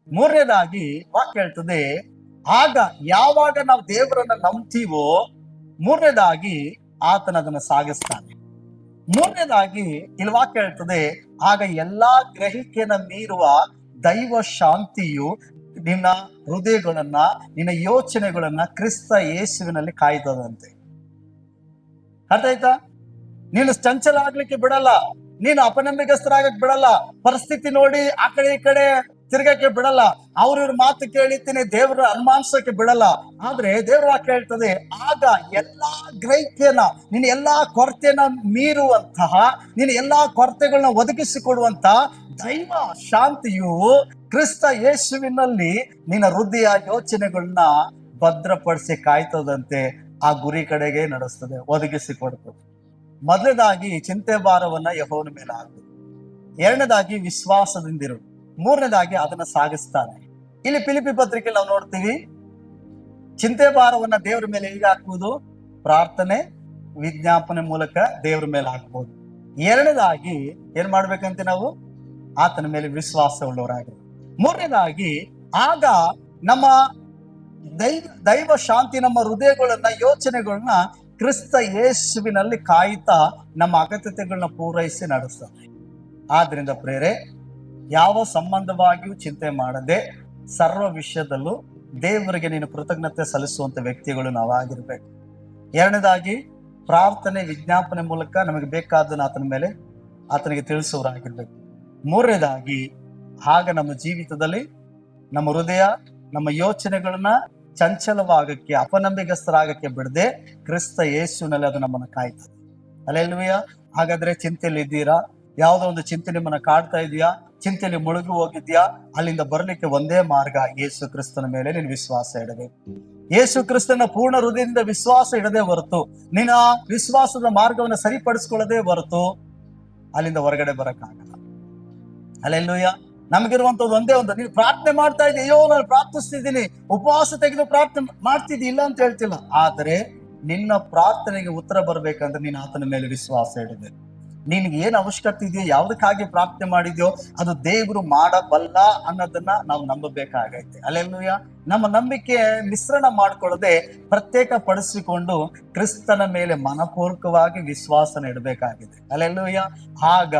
ಮೂರನೇದಾಗಿ ವಾಕ್ಯ ಹೇಳ್ತದೆ, ಆಗ ಯಾವಾಗ ನಾವು ದೇವರನ್ನ ನಂಬ್ತೀವೋ ಮೂರನೇದಾಗಿ ಆತನ ಅದನ್ನ ಸಾಗಿಸ್ತಾನೆ. ಮೂರನೇದಾಗಿ ಇಲ್ಲಿ ವಾಕ್ಯ ಹೇಳ್ತದೆ, ಆಗ ಎಲ್ಲಾ ಗ್ರಹಿಕೆಯನ್ನ ಮೀರುವ ದೈವ ಶಾಂತಿಯು ನಿನ್ನ ಹೃದಯಗಳನ್ನ, ನಿನ್ನ ಯೋಚನೆಗಳನ್ನ ಕ್ರಿಸ್ತ ಯೇಸುವಿನಲ್ಲಿ ಕಾಯ್ತದಂತೆ. ಅರ್ಥ ಆಯ್ತಾ? ನೀನು ಚಂಚಲ ಆಗ್ಲಿಕ್ಕೆ ಬಿಡಲ್ಲ, ನೀನು ಅಪನಂಬಿಕಸ್ಥರಾಗಕ್ ಬಿಡಲ್ಲ, ಪರಿಸ್ಥಿತಿ ನೋಡಿ ಆ ಕಡೆ ಈ ಕಡೆ ತಿರ್ಗಕ್ಕೆ ಬಿಡಲ್ಲ, ಅವ್ರ ಮಾತು ಕೇಳಿತೀನಿ ದೇವರ ಅನುಮಾನಿಸಕ್ಕೆ ಬಿಡಲ್ಲ. ಆದ್ರೆ ದೇವರ ವಾಕ್ಯ ಹೇಳ್ತದೆ, ಆಗ ಎಲ್ಲಾ ಗ್ರಹಿಕೆಯನ್ನ, ನಿನ್ನ ಎಲ್ಲಾ ಕೊರತೆಯನ್ನ ಮೀರುವಂತಹ, ನಿನ್ನ ಎಲ್ಲಾ ಕೊರತೆಗಳನ್ನ ಒದಗಿಸಿಕೊಡುವಂತ ದೈವ ಶಾಂತಿಯು ಕ್ರಿಸ್ತ ಯೇಸುವಿನಲ್ಲಿ ನಿನ್ನ ಹೃದಯ ಯೋಚನೆಗಳನ್ನ ಭದ್ರಪಡಿಸಿ ಕಾಯ್ತದಂತೆ. ಆ ಗುರಿ ಕಡೆಗೆ ನಡೆಸ್ತದೆ, ಒದಗಿಸಿಕೊಡ್ತದೆ. ಮೊದಲನೇದಾಗಿ ಚಿಂತೆ ಭಾರವನ್ನ ಯೆಹೋವನ ಮೇಲೆ ಹಾಕು. ಎರಡನೇದಾಗಿ ವಿಶ್ವಾಸದಿಂದಿರು. ಮೂರನೇದಾಗಿ ಅದನ್ನ ಸಾಗಿಸ್ತಾನೆ. ಇಲ್ಲಿ ಫಿಲಿಪ್ಪಿ ಪತ್ರಿಕೆ ನಾವು ನೋಡ್ತೀವಿ, ಚಿಂತೆ ಭಾರವನ್ನ ದೇವರ ಮೇಲೆ ಹೇಗೆ ಹಾಕುವುದು? ಪ್ರಾರ್ಥನೆ, ವಿಜ್ಞಾಪನೆ ಮೂಲಕ ದೇವರ ಮೇಲೆ ಹಾಕ್ಬೋದು. ಎರಡನೇದಾಗಿ ಏನ್ ಮಾಡ್ಬೇಕಂತೆ ನಾವು? ಆತನ ಮೇಲೆ ವಿಶ್ವಾಸ ಉಳ್ಳವರಾಗಿ. ಮೂರನೇದಾಗಿ ಆಗ ನಮ್ಮ ದೈವ ಶಾಂತಿ ನಮ್ಮ ಹೃದಯಗಳನ್ನ, ಯೋಚನೆಗಳನ್ನ ಕ್ರಿಸ್ತ ಯೇಸುವಿನಲ್ಲಿ ಕಾಯ್ತಾ ನಮ್ಮ ಅಗತ್ಯತೆಗಳನ್ನ ಪೂರೈಸಿ ನಡೆಸ್ತಾರೆ. ಆದ್ರಿಂದ ಪ್ರೇರೆ, ಯಾವ ಸಂಬಂಧವಾಗಿಯೂ ಚಿಂತೆ ಮಾಡದೆ ಸರ್ವ ವಿಷಯದಲ್ಲೂ ದೇವರಿಗೆ ನೀನು ಕೃತಜ್ಞತೆ ಸಲ್ಲಿಸುವಂತ ವ್ಯಕ್ತಿಗಳು ನಾವಾಗಿರ್ಬೇಕು. ಎರಡನೇದಾಗಿ ಪ್ರಾರ್ಥನೆ, ವಿಜ್ಞಾಪನೆ ಮೂಲಕ ನಮಗೆ ಬೇಕಾದನ್ನ ಆತನ ಮೇಲೆ ಆತನಿಗೆ ತಿಳಿಸುವರಾಗಿರ್ಬೇಕು. ಮೂರನೇದಾಗಿ ಆಗ ನಮ್ಮ ಜೀವಿತದಲ್ಲಿ ನಮ್ಮ ಹೃದಯ, ನಮ್ಮ ಯೋಚನೆಗಳನ್ನ ಚಂಚಲವಾಗಕ್ಕೆ, ಅಪನಂಬಿಕಸ್ಥರಾಗಕ್ಕೆ ಬಿಡದೆ ಕ್ರಿಸ್ತ ಯೇಸುವಿನಲ್ಲಿ ಅದು ನಮ್ಮನ್ನ ಕಾಯ್ತದೆ. ಹಲ್ಲೆಲೂಯಾ. ಹಾಗಾದ್ರೆ ಚಿಂತೆಯಲ್ಲಿ ಇದ್ದೀರಾ? ಯಾವುದೋ ಒಂದು ಚಿಂತೆ ನಿಮ್ಮನ್ನ ಕಾಡ್ತಾ ಇದೆಯಾ? ಚಿಂತೆಯಲ್ಲಿ ಮುಳುಗಿ ಹೋಗಿದ್ಯಾ? ಅಲ್ಲಿಂದ ಬರ್ಲಿಕ್ಕೆ ಒಂದೇ ಮಾರ್ಗ, ಯೇಸು ಕ್ರಿಸ್ತನ ಮೇಲೆ ನೀನು ವಿಶ್ವಾಸ ಇಡಬೇಕು. ಯೇಸು ಕ್ರಿಸ್ತನ ಪೂರ್ಣ ಹೃದಯದಿಂದ ವಿಶ್ವಾಸ ಇಡದೆ ಹೊರತು, ನಿನ್ನ ವಿಶ್ವಾಸದ ಮಾರ್ಗವನ್ನು ಸರಿಪಡಿಸ್ಕೊಳ್ಳದೆ ಹೊರತು ಅಲ್ಲಿಂದ ಹೊರಗಡೆ ಬರಕ್ಕಾಗಲ್ಲ. ಹಲ್ಲೆಲೂಯಾ. ನಮಗಿರುವಂತದ್ದು ಒಂದೇ ಒಂದು, ನೀನು ಪ್ರಾರ್ಥನೆ ಮಾಡ್ತಾ ಇದ್ದೀಯ, ಅಯ್ಯೋ ನಾನು ಪ್ರಾರ್ಥಿಸ್ತಿದ್ದೀನಿ, ಉಪವಾಸ ತೆಗೆದು ಪ್ರಾರ್ಥನೆ ಮಾಡ್ತಿದ್ದಿ, ಇಲ್ಲ ಅಂತ ಹೇಳ್ತಿಲ್ಲ. ಆದ್ರೆ ನಿನ್ನ ಪ್ರಾರ್ಥನೆಗೆ ಉತ್ತರ ಬರ್ಬೇಕಂದ್ರೆ ನೀನು ಆತನ ಮೇಲೆ ವಿಶ್ವಾಸ ಇಡಬೇಕು. ನಿನ್ಗೆ ಏನ್ ಅವಶ್ಯಕತೆ ಇದೆಯೋ, ಯಾವ್ದಕ್ಕಾಗಿ ಪ್ರಾರ್ಥನೆ ಮಾಡಿದ್ಯೋ ಅದು ದೇವರು ಮಾಡಬಲ್ಲ ಅನ್ನೋದನ್ನ ನಾವು ನಂಬಬೇಕಾಗೈತೆ. ಹಲ್ಲೆಲೂಯಾ. ನಮ್ಮ ನಂಬಿಕೆ ಮಿಶ್ರಣ ಮಾಡ್ಕೊಳ್ಳದೆ ಪ್ರತ್ಯೇಕ ಪಡಿಸಿಕೊಂಡು ಕ್ರಿಸ್ತನ ಮೇಲೆ ಮನಪೂರ್ವಕವಾಗಿ ವಿಶ್ವಾಸನ ಇಡಬೇಕಾಗಿದೆ. ಹಲ್ಲೆಲೂಯಾ. ಆಗ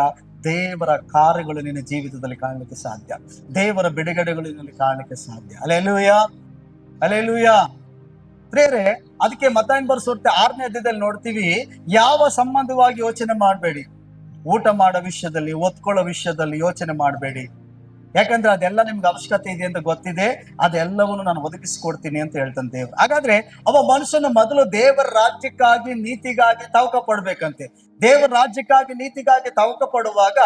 ದೇವರ ಕಾರ್ಯಗಳು ನಿನ್ನ ಜೀವಿತದಲ್ಲಿ ಕಾಣಲಿಕ್ಕೆ ಸಾಧ್ಯ, ದೇವರ ಬಿಡುಗಡೆಗಳು ನಿನ್ನಲ್ಲಿ ಕಾಣಲಿಕ್ಕೆ ಸಾಧ್ಯ. Hallelujah, hallelujah. ಪ್ರೇರೆ, ಅದಕ್ಕೆ ಮತ್ತಾಯನ ಬರೆಸುತ್ತೆ 6ನೇ ಅಧ್ಯಾಯದಲ್ಲಿ ನೋಡ್ತೀವಿ, ಯಾವ ಸಂಬಂಧವಾಗಿ ಯೋಚನೆ ಮಾಡಬೇಡಿ. ಊಟ ಮಾಡೋ ವಿಷಯದಲ್ಲಿ, ಒತ್ಕೊಳ್ಳೋ ವಿಷಯದಲ್ಲಿ ಯೋಚನೆ ಮಾಡಬೇಡಿ. ಯಾಕಂದ್ರೆ ಅದೆಲ್ಲ ನಿಮ್ಗೆ ಅವಶ್ಯಕತೆ ಇದೆ ಅಂತ ಗೊತ್ತಿದೆ, ಅದೆಲ್ಲವನ್ನು ನಾನು ಒದಗಿಸಿಕೊಡ್ತೀನಿ ಅಂತ ಹೇಳ್ತಾನೆ ದೇವ್ರು. ಹಾಗಾದ್ರೆ ಅವ ಮನುಷ್ಯನ ಮೊದಲು ದೇವರ ರಾಜ್ಯಕ್ಕಾಗಿ, ನೀತಿಗಾಗಿ ತವಕ ಪಡ್ಬೇಕಂತೆ. ದೇವರ ರಾಜ್ಯಕ್ಕಾಗಿ, ನೀತಿಗಾಗಿ ತವಕ ಪಡುವಾಗ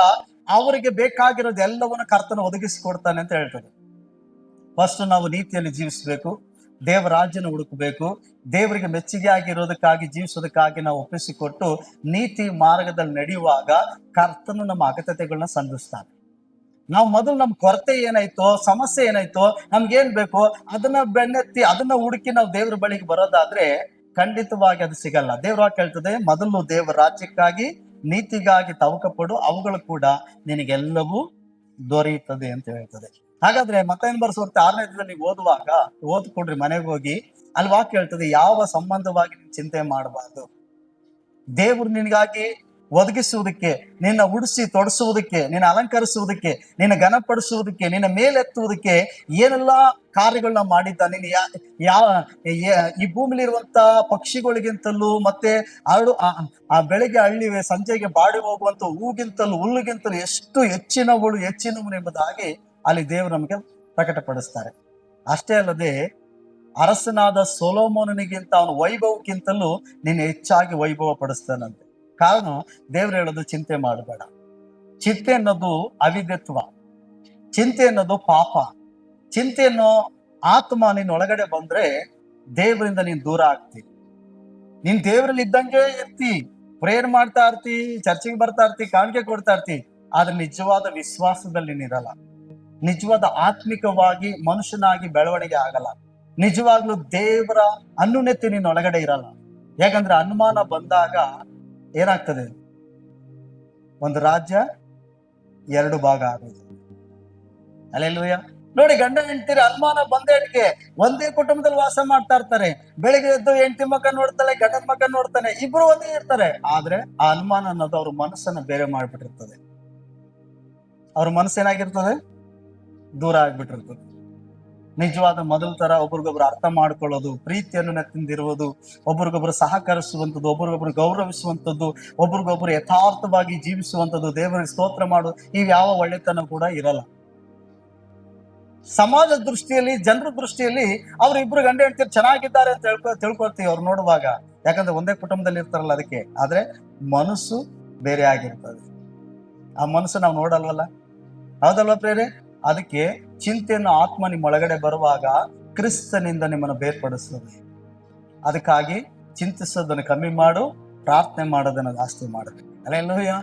ಅವರಿಗೆ ಬೇಕಾಗಿರೋದು ಎಲ್ಲವನ್ನು ಕರ್ತನ ಒದಗಿಸಿಕೊಡ್ತಾನೆ ಅಂತ ಹೇಳ್ತದೆ. ಫಸ್ಟ್ ನಾವು ನೀತಿಯಲ್ಲಿ ಜೀವಿಸ್ಬೇಕು, ದೇವರ ರಾಜ್ಯನ ಹುಡುಕಬೇಕು, ದೇವರಿಗೆ ಮೆಚ್ಚುಗೆ ಆಗಿರೋದಕ್ಕಾಗಿ ಜೀವಿಸೋದಕ್ಕಾಗಿ ನಾವು ಒಪ್ಪಿಸಿಕೊಟ್ಟು ನೀತಿ ಮಾರ್ಗದಲ್ಲಿ ನಡೆಯುವಾಗ ಕರ್ತನು ನಮ್ಮ ಅಗತ್ಯತೆಗಳನ್ನ ಸಂಧಿಸ್ತಾನೆ. ನಾವು ಮೊದಲು ನಮ್ಮ ಕೊರತೆ ಏನಾಯ್ತೋ, ಸಮಸ್ಯೆ ಏನಾಯ್ತೋ, ನಮ್ಗೇನ್ ಬೇಕೋ ಅದನ್ನ ಬೆನ್ನತ್ತಿ ಅದನ್ನ ಹುಡುಕಿ ನಾವು ದೇವರ ಬಳಿಗೆ ಬರೋದಾದ್ರೆ ಖಂಡಿತವಾಗಿ ಅದು ಸಿಗಲ್ಲ. ದೇವ್ರ ವಾಕ್ಯ ಹೇಳ್ತದೆ, ಮೊದಲು ದೇವರ ರಾಜ್ಯಕ್ಕಾಗಿ, ನೀತಿಗಾಗಿ ತವಕ ಪಡು, ಅವುಗಳು ಕೂಡ ನಿನಗೆಲ್ಲವೂ ದೊರೆಯುತ್ತದೆ ಅಂತ ಹೇಳ್ತದೆ. ಹಾಗಾದ್ರೆ ಮತ್ತಾಯನ ಬರೆಸುವಂತೆ 6ನೇ ಅಧ್ಯಾಯದಲ್ಲಿ ನೀವು ಓದ್ಕೊಡ್ರಿ ಮನೆಗೆ ಹೋಗಿ, ಅಲ್ಲಿ ವಾಕ್ಯ ಹೇಳ್ತದೆ, ಯಾವ ಸಂಬಂಧವಾಗಿ ನೀನು ಚಿಂತೆ ಮಾಡಬಾರ್ದು. ದೇವರು ನಿನಗಾಗಿ ಒದಗಿಸುವುದಕ್ಕೆ, ನಿನ್ನ ಉಡಿಸಿ ತೊಡಸುವುದಕ್ಕೆ, ನಿನ್ನ ಅಲಂಕರಿಸುವುದಕ್ಕೆ, ನಿನ್ನ ಘನಪಡಿಸುವುದಕ್ಕೆ, ನಿನ್ನ ಮೇಲೆತ್ತುವುದಕ್ಕೆ ಏನೆಲ್ಲ ಕಾರ್ಯಗಳನ್ನ ಮಾಡಿದ್ದ. ನೀನು ಈ ಭೂಮಿಲಿ ಇರುವಂತ ಪಕ್ಷಿಗಳಿಗಿಂತಲೂ, ಮತ್ತೆ ಬೆಳಗ್ಗೆ ಅಳ್ಳಿವೆ ಸಂಜೆಗೆ ಬಾಡಿ ಹೋಗುವಂತ ಹೂಗಿಂತಲೂ ಹುಲ್ಲುಗಿಂತಲೂ ಎಷ್ಟು ಹೆಚ್ಚಿನವಳು ಎಂಬುದಾಗಿ ಅಲ್ಲಿ ದೇವರು ನಮಗೆ ಪ್ರಕಟಪಡಿಸ್ತಾರೆ. ಅಷ್ಟೇ ಅಲ್ಲದೆ ಅರಸನಾದ ಸೊಲೊಮೋನನಿಗಿಂತ ಅವನ ವೈಭವಕ್ಕಿಂತಲೂ ನೀನು ಹೆಚ್ಚಾಗಿ ವೈಭವ ಪಡಿಸ್ತಾನಂತೆ. ಕಾರಣ ದೇವ್ರು ಹೇಳೋದು, ಚಿಂತೆ ಮಾಡಬೇಡ. ಚಿಂತೆ ಅನ್ನೋದು ಅವಿದ್ಯತ್ವ, ಚಿಂತೆ ಅನ್ನೋದು ಪಾಪ. ಚಿಂತೆ ಅನ್ನೋ ಆತ್ಮ ನಿನ್ನ ಒಳಗಡೆ ಬಂದ್ರೆ ದೇವರಿಂದ ನೀನ್ ದೂರ ಆಗ್ತಿ. ನೀನ್ ದೇವರಲ್ಲಿ ಇದ್ದಂಗೆ ಇರ್ತಿ, ಪ್ರೇಯರ್ ಮಾಡ್ತಾ ಇರ್ತಿ, ಚರ್ಚಿಗೆ ಬರ್ತಾ ಇರ್ತಿ, ಕಾಣಿಕೆ ಕೊಡ್ತಾ ಇರ್ತಿ, ಆದ್ರೆ ನಿಜವಾದ ವಿಶ್ವಾಸದಲ್ಲಿ ನೀನಿರಲ್ಲ. ನಿಜವಾದ ಆತ್ಮಿಕವಾಗಿ ಮನುಷ್ಯನಾಗಿ ಬೆಳವಣಿಗೆ ಆಗಲ್ಲ. ನಿಜವಾಗ್ಲೂ ದೇವರ ಅನ್ಯೋನ್ಯತೆ ನಿನ್ನ ಒಳಗಡೆ ಇರಲ್ಲ. ಯಾಕಂದ್ರೆ ಅನುಮಾನ ಬಂದಾಗ ಏನಾಗ್ತದೆ? ಒಂದು ರಾಜ್ಯ 2 ಭಾಗ ಆಗುತ್ತೆ. ಹಲ್ಲೆಲೂಯಾ. ನೋಡಿ, ಗಂಡ ಹೆಂಡತಿರ ಅನುಮಾನ ಬಂದೇಟಿಗೆ ಒಂದೇ ಕುಟುಂಬದಲ್ಲಿ ವಾಸ ಮಾಡ್ತಾ ಇರ್ತಾರೆ. ಬೆಳಿಗ್ಗೆ ಎದ್ದು ಹೆಂಡತಿ ಮಕ್ಕ ನೋಡ್ತಾಳೆ, ಗಂಡನ ಮಕ್ಕ ನೋಡ್ತಾನೆ, ಇಬ್ರು ಒಂದೇ ಇರ್ತಾರೆ. ಆದ್ರೆ ಆ ಅನುಮಾನ ಅನ್ನೋದು ಅವ್ರ ಮನಸ್ಸನ್ನ ಬೇರೆ ಮಾಡ್ಬಿಟ್ಟಿರ್ತದೆ. ಅವ್ರ ಮನಸ್ಸೇನಾಗಿರ್ತದೆ, ದೂರ ಆಗ್ಬಿಟ್ಟಿರ್ತದೆ. ನಿಜವಾದ ಮೊದಲ ತರ ಒಬ್ರಿಗೊಬ್ರು ಅರ್ಥ ಮಾಡ್ಕೊಳ್ಳೋದು, ಪ್ರೀತಿಯನ್ನು ತಿಂದಿರುವುದು, ಒಬ್ರಿಗೊಬ್ರು ಸಹಕರಿಸುವಂಥದ್ದು, ಒಬ್ರಿಗೊಬ್ರು ಗೌರವಿಸುವಂಥದ್ದು, ಒಬ್ರಿಗೊಬ್ರು ಯಥಾರ್ಥವಾಗಿ ಜೀವಿಸುವಂಥದ್ದು, ದೇವರಿಗೆ ಸ್ತೋತ್ರ ಮಾಡು, ಇವ್ಯಾವ ಒಳ್ಳೆತನ ಕೂಡ ಇರಲ್ಲ. ಸಮಾಜ ದೃಷ್ಟಿಯಲ್ಲಿ, ಜನರ ದೃಷ್ಟಿಯಲ್ಲಿ ಇಬ್ರು ಗಂಡ ಹೆಂಡತಿ ಚೆನ್ನಾಗಿದ್ದಾರೆ ಅಂತ ತಿಳ್ಕೊಳ್ತೀವಿ ಅವ್ರು ನೋಡುವಾಗ, ಯಾಕಂದ್ರೆ ಒಂದೇ ಕುಟುಂಬದಲ್ಲಿ ಇರ್ತಾರಲ್ಲ ಅದಕ್ಕೆ. ಆದ್ರೆ ಮನಸ್ಸು ಬೇರೆ ಆಗಿರ್ತದೆ. ಆ ಮನಸ್ಸು ನಾವು ನೋಡಲ್ವಲ್ಲ, ಹೌದಲ್ವ ಪ್ರೇರೆ? ಅದಕ್ಕೆ ಚಿಂತೆಯನ್ನು ಆತ್ಮ ನಿಮ್ಮ ಒಳಗಡೆ ಬರುವಾಗ ಕ್ರಿಸ್ತನಿಂದ ನಿಮ್ಮನ್ನು ಬೇರ್ಪಡಿಸ್ತದೆ. ಅದಕ್ಕಾಗಿ ಚಿಂತಿಸೋದನ್ನು ಕಮ್ಮಿ ಮಾಡು, ಪ್ರಾರ್ಥನೆ ಮಾಡೋದನ್ನ ಜಾಸ್ತಿ ಮಾಡಬೇಕು. ಅಲ್ಲೆಲ್ಲೂಯ್ಯ.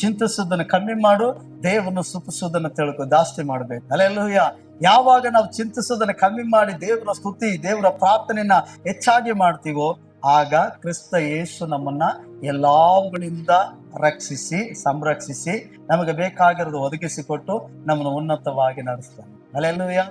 ಚಿಂತಿಸೋದನ್ನು ಕಮ್ಮಿ ಮಾಡು, ದೇವರನ್ನು ಸ್ತುತಿಸೋದನ್ನು ತಿಳ್ಕೊ ಜಾಸ್ತಿ ಮಾಡ್ಬೇಕು. ಅಲ್ಲೆಲ್ಲೂಯ್ಯ. ಯಾವಾಗ ನಾವು ಚಿಂತಿಸೋದನ್ನ ಕಮ್ಮಿ ಮಾಡಿ ದೇವರ ಸ್ತುತಿ, ದೇವರ ಪ್ರಾರ್ಥನೆಯನ್ನ ಹೆಚ್ಚಾಗಿ ಮಾಡ್ತೀವೋ, ಆಗ ಕ್ರಿಸ್ತ ಯೇಸು ನಮ್ಮನ್ನ ಎಲ್ಲವುಗಳಿಂದ ರಕ್ಷಿಸಿ, ಸಂರಕ್ಷಿಸಿ, ನಮಗೆ ಬೇಕಾಗಿರೋದು ಒದಗಿಸಿಕೊಟ್ಟು ನಮ್ಮನ್ನು ಉನ್ನತವಾಗಿ ನಡೆಸ್ತಾನೆ. ಅಲ್ಲೆಲ್ಲೂಯ್ಯ.